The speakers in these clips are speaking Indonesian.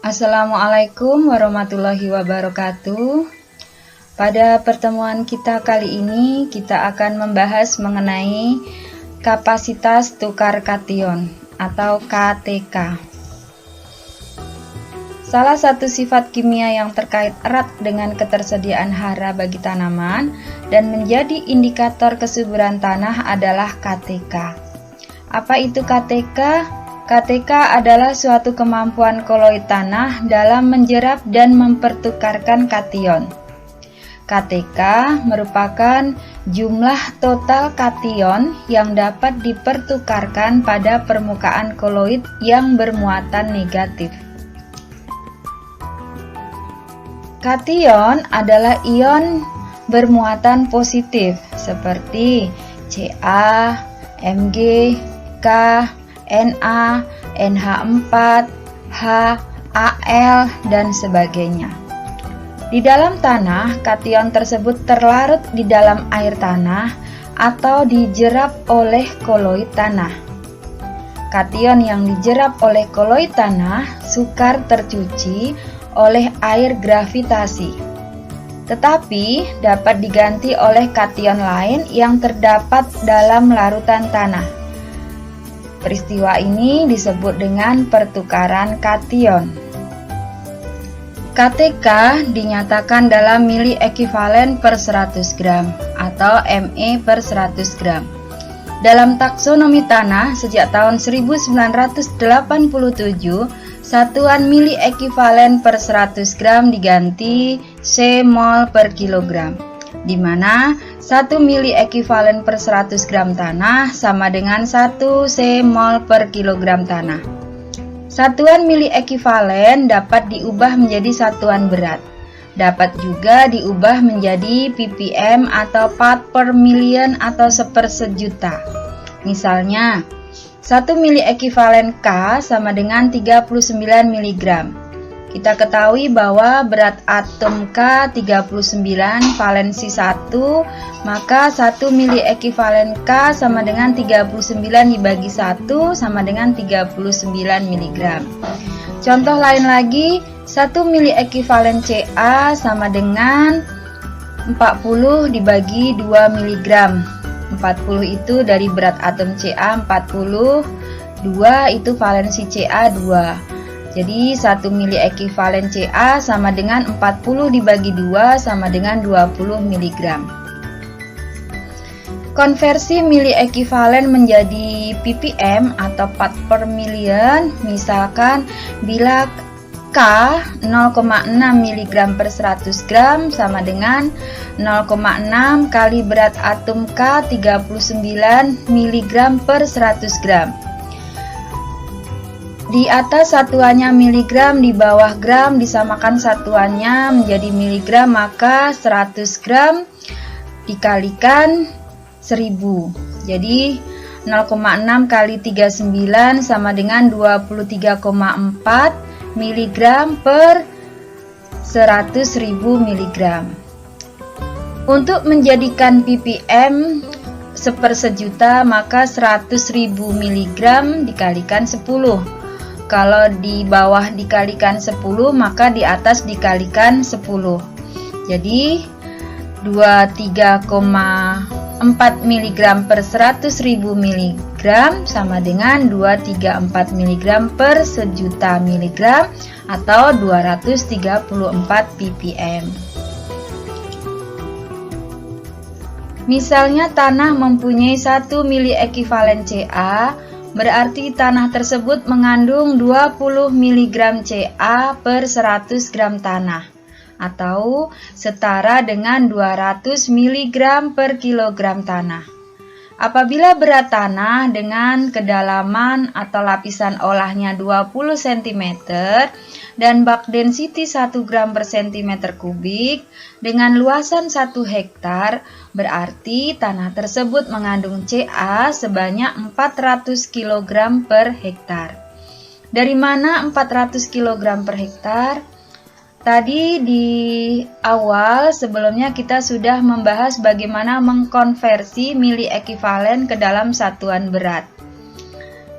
Assalamualaikum warahmatullahi wabarakatuh. Pada pertemuan kita kali ini, kita akan membahas mengenai kapasitas tukar kation atau KTK. Salah satu sifat kimia yang terkait erat dengan ketersediaan hara bagi tanaman dan menjadi indikator kesuburan tanah adalah KTK. Apa itu KTK? KTK adalah suatu kemampuan koloid tanah dalam menjerap dan mempertukarkan kation. KTK merupakan jumlah total kation yang dapat dipertukarkan pada permukaan koloid yang bermuatan negatif. Kation adalah ion bermuatan positif seperti Ca, Mg, K, Na, NH4, H, Al, dan sebagainya. Di dalam tanah, kation tersebut terlarut di dalam air tanah atau dijerap oleh koloid tanah. Kation yang dijerap oleh koloid tanah sukar tercuci oleh air gravitasi, tetapi dapat diganti oleh kation lain yang terdapat dalam larutan tanah. Peristiwa ini disebut dengan pertukaran kation. KTK dinyatakan dalam mili ekivalen per 100 gram atau Me per 100 gram. Dalam taksonomi tanah sejak tahun 1987, satuan mili ekivalen per 100 gram diganti C mol per kilogram, di mana 1 mili ekivalen per 100 gram tanah sama dengan 1 C mol per kilogram tanah. Satuan mili ekivalen dapat diubah menjadi satuan berat. Dapat juga diubah menjadi ppm atau part per million atau sepersejuta. Misalnya, 1 mili ekivalen K sama dengan 39 mg. Kita ketahui bahwa berat atom K 39 valensi 1, maka 1 mili ekivalen K sama dengan 39 dibagi 1 sama dengan 39 mg. Contoh lain lagi, 1 mili ekivalen Ca sama dengan 40 dibagi 2 mg. 40 itu dari berat atom Ca 40, 2 itu valensi Ca 2. Jadi 1 mili ekivalen Ca sama dengan 40 dibagi 2 sama dengan 20 mg. Konversi mili ekivalen menjadi ppm atau part per million, misalkan bila K 0,6 mg per 100 gram sama dengan 0,6 kali berat atom K 39 mg per 100 gram. Di atas satuannya miligram, di bawah gram, disamakan satuannya menjadi miligram, maka 100 gram dikalikan 1000. Jadi 0,6 kali 39 sama dengan 23,4 miligram per 100.000 miligram. Untuk menjadikan ppm sepersejuta, maka 100.000 miligram dikalikan 10. Kalau di bawah dikalikan 10, maka di atas dikalikan 10. Jadi 23,4 mg per 100.000 mg sama dengan 234 mg per sejuta mg atau 234 ppm. Misalnya tanah mempunyai 1 mili ekivalen Ca, berarti tanah tersebut mengandung 20 mg Ca per 100 gram tanah atau setara dengan 200 mg per kilogram tanah. Apabila berat tanah dengan kedalaman atau lapisan olahnya 20 cm dan bak density 1 gram per cm kubik dengan luasan 1 hektar, berarti tanah tersebut mengandung Ca sebanyak 400 kg per hektar. Dari mana 400 kg per hektar? Tadi di awal sebelumnya kita sudah membahas bagaimana mengkonversi mili ekivalen ke dalam satuan berat.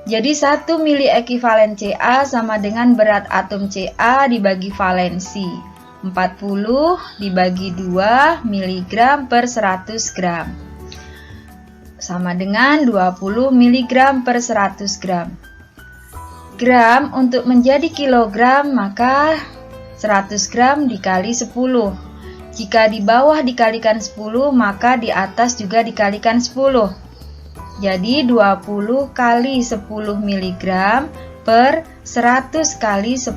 Jadi 1 mili ekivalen Ca sama dengan berat atom Ca dibagi valensi. 40 dibagi 2 mg per 100 gram. Sama dengan 20 mg per 100 gram. Gram untuk menjadi kilogram, maka 100 gram dikali 10. Jika di bawah dikalikan 10, maka di atas juga dikalikan 10. Jadi 20 kali 10 mg per 100 kali 10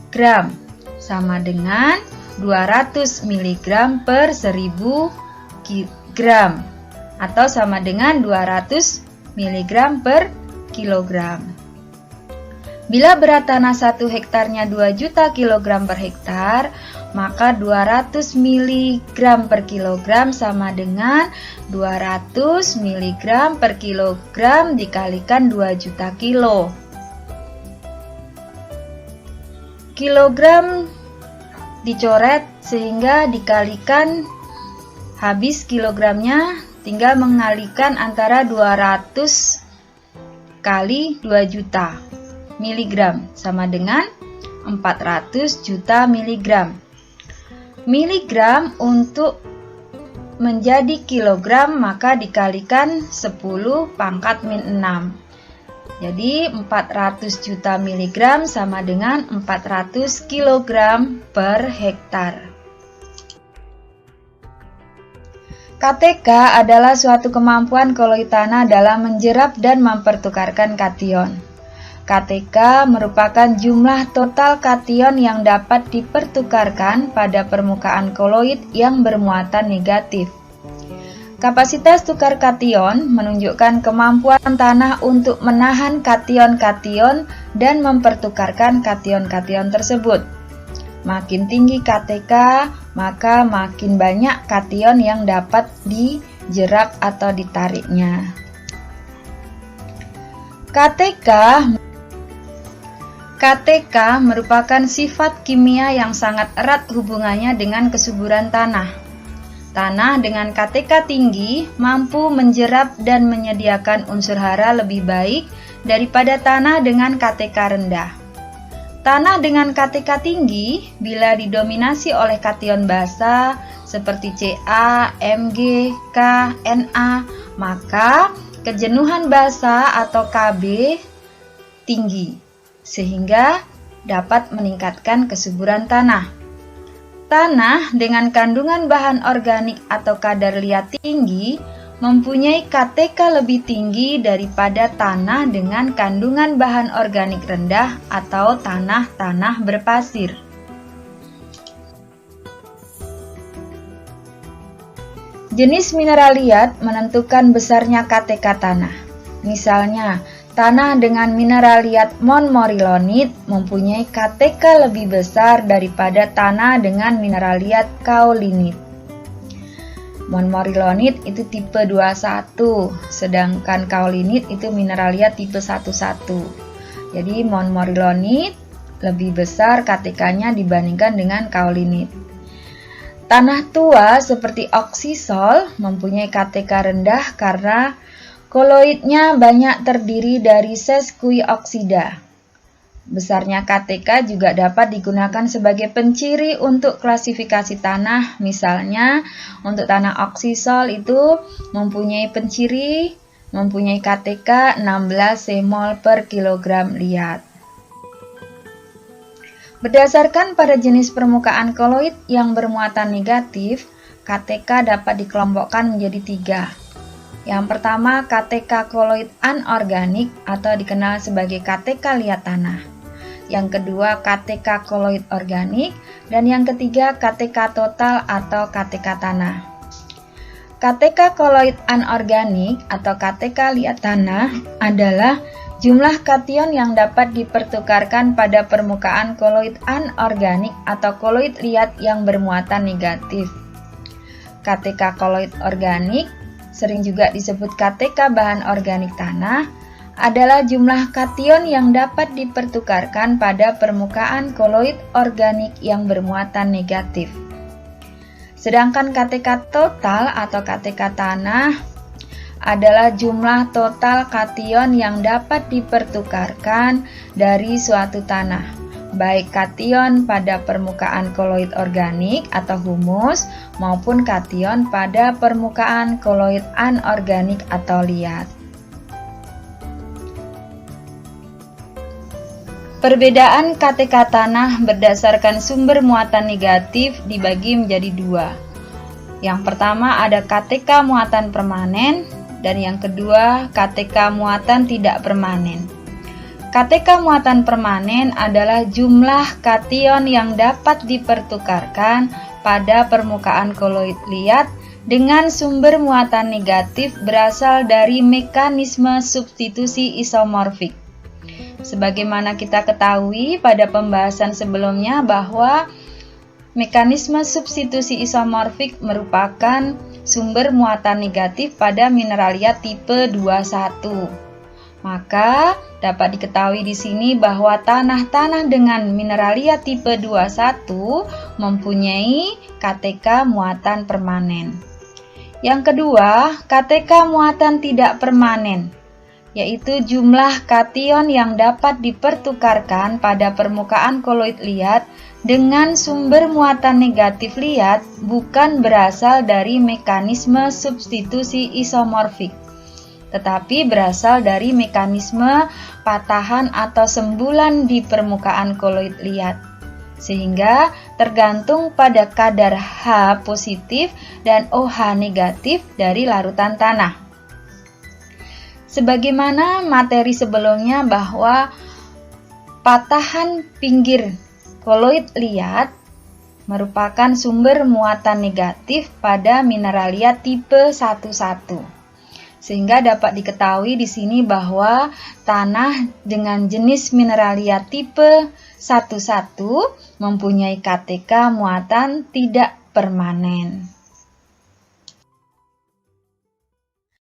gram sama dengan 200 mg per 1000 gram atau sama dengan 200 mg per kilogram. Bila berat tanah 1 hektarnya 2 juta kilogram per hektar, maka 200 mg per kilogram sama dengan 200 mg per kilogram dikalikan 2 juta kilo. Kilogram dicoret sehingga dikalikan habis kilogramnya, tinggal mengalikan antara 200 kali 2 juta miligram sama dengan 400 juta miligram. Miligram untuk menjadi kilogram maka dikalikan 10 pangkat min 6. Jadi 400 juta miligram sama dengan 400 kilogram per hektar. KTK adalah suatu kemampuan koloid tanah dalam menjerap dan mempertukarkan kation. KTK merupakan jumlah total kation yang dapat dipertukarkan pada permukaan koloid yang bermuatan negatif. Kapasitas tukar kation menunjukkan kemampuan tanah untuk menahan kation-kation dan mempertukarkan kation-kation tersebut. Makin tinggi KTK, maka makin banyak kation yang dapat dijerap atau ditariknya. KTK merupakan sifat kimia yang sangat erat hubungannya dengan kesuburan tanah. Tanah dengan KTK tinggi mampu menjerap dan menyediakan unsur hara lebih baik daripada tanah dengan KTK rendah. Tanah dengan KTK tinggi bila didominasi oleh kation basa seperti Ca, Mg, K, Na, maka kejenuhan basa atau Kb tinggi, sehingga dapat meningkatkan kesuburan tanah. Tanah dengan kandungan bahan organik atau kadar liat tinggi mempunyai KTK lebih tinggi daripada tanah dengan kandungan bahan organik rendah atau tanah-tanah berpasir. Jenis mineral liat menentukan besarnya KTK tanah. Misalnya, tanah dengan mineral liat montmorillonite mempunyai KTK lebih besar daripada tanah dengan mineral liat kaolinite. Montmorillonite itu tipe 21, sedangkan kaolinite itu mineral liat tipe 11. Jadi montmorillonite lebih besar KTK-nya dibandingkan dengan kaolinite. Tanah tua seperti oksisol mempunyai KTK rendah karena koloidnya banyak terdiri dari sesqui oksida. Besarnya KTK juga dapat digunakan sebagai penciri untuk klasifikasi tanah. Misalnya, untuk tanah oksisol itu mempunyai penciri, mempunyai KTK 16 semol per kilogram liat. Berdasarkan pada jenis permukaan koloid yang bermuatan negatif, KTK dapat dikelompokkan menjadi 3. Yang pertama, KTK koloid anorganik atau dikenal sebagai KTK liat tanah. Yang kedua, KTK koloid organik. Dan yang ketiga, KTK total atau KTK tanah. KTK koloid anorganik atau KTK liat tanah adalah jumlah kation yang dapat dipertukarkan pada permukaan koloid anorganik atau koloid liat yang bermuatan negatif. KTK koloid organik, sering juga disebut KTK bahan organik tanah, adalah jumlah kation yang dapat dipertukarkan pada permukaan koloid organik yang bermuatan negatif. Sedangkan KTK total atau KTK tanah adalah jumlah total kation yang dapat dipertukarkan dari suatu tanah, baik kation pada permukaan koloid organik atau humus maupun kation pada permukaan koloid anorganik atau liat. Perbedaan KTK tanah berdasarkan sumber muatan negatif dibagi menjadi dua. Yang pertama ada KTK muatan permanen dan yang kedua KTK muatan tidak permanen. KTK muatan permanen adalah jumlah kation yang dapat dipertukarkan pada permukaan koloid liat dengan sumber muatan negatif berasal dari mekanisme substitusi isomorfik. Sebagaimana kita ketahui pada pembahasan sebelumnya bahwa mekanisme substitusi isomorfik merupakan sumber muatan negatif pada mineralia tipe 21. Maka dapat diketahui di sini bahwa tanah-tanah dengan mineralia tipe 21 mempunyai KTK muatan permanen. Yang kedua, KTK muatan tidak permanen, yaitu jumlah kation yang dapat dipertukarkan pada permukaan koloid liat dengan sumber muatan negatif liat bukan berasal dari mekanisme substitusi isomorfik, tetapi berasal dari mekanisme patahan atau sembulan di permukaan koloid liat, sehingga tergantung pada kadar H positif dan OH negatif dari larutan tanah. Sebagaimana materi sebelumnya bahwa patahan pinggir koloid liat merupakan sumber muatan negatif pada mineralia tipe 11. Sehingga dapat diketahui di sini bahwa tanah dengan jenis mineralia tipe 11 mempunyai KTK muatan tidak permanen.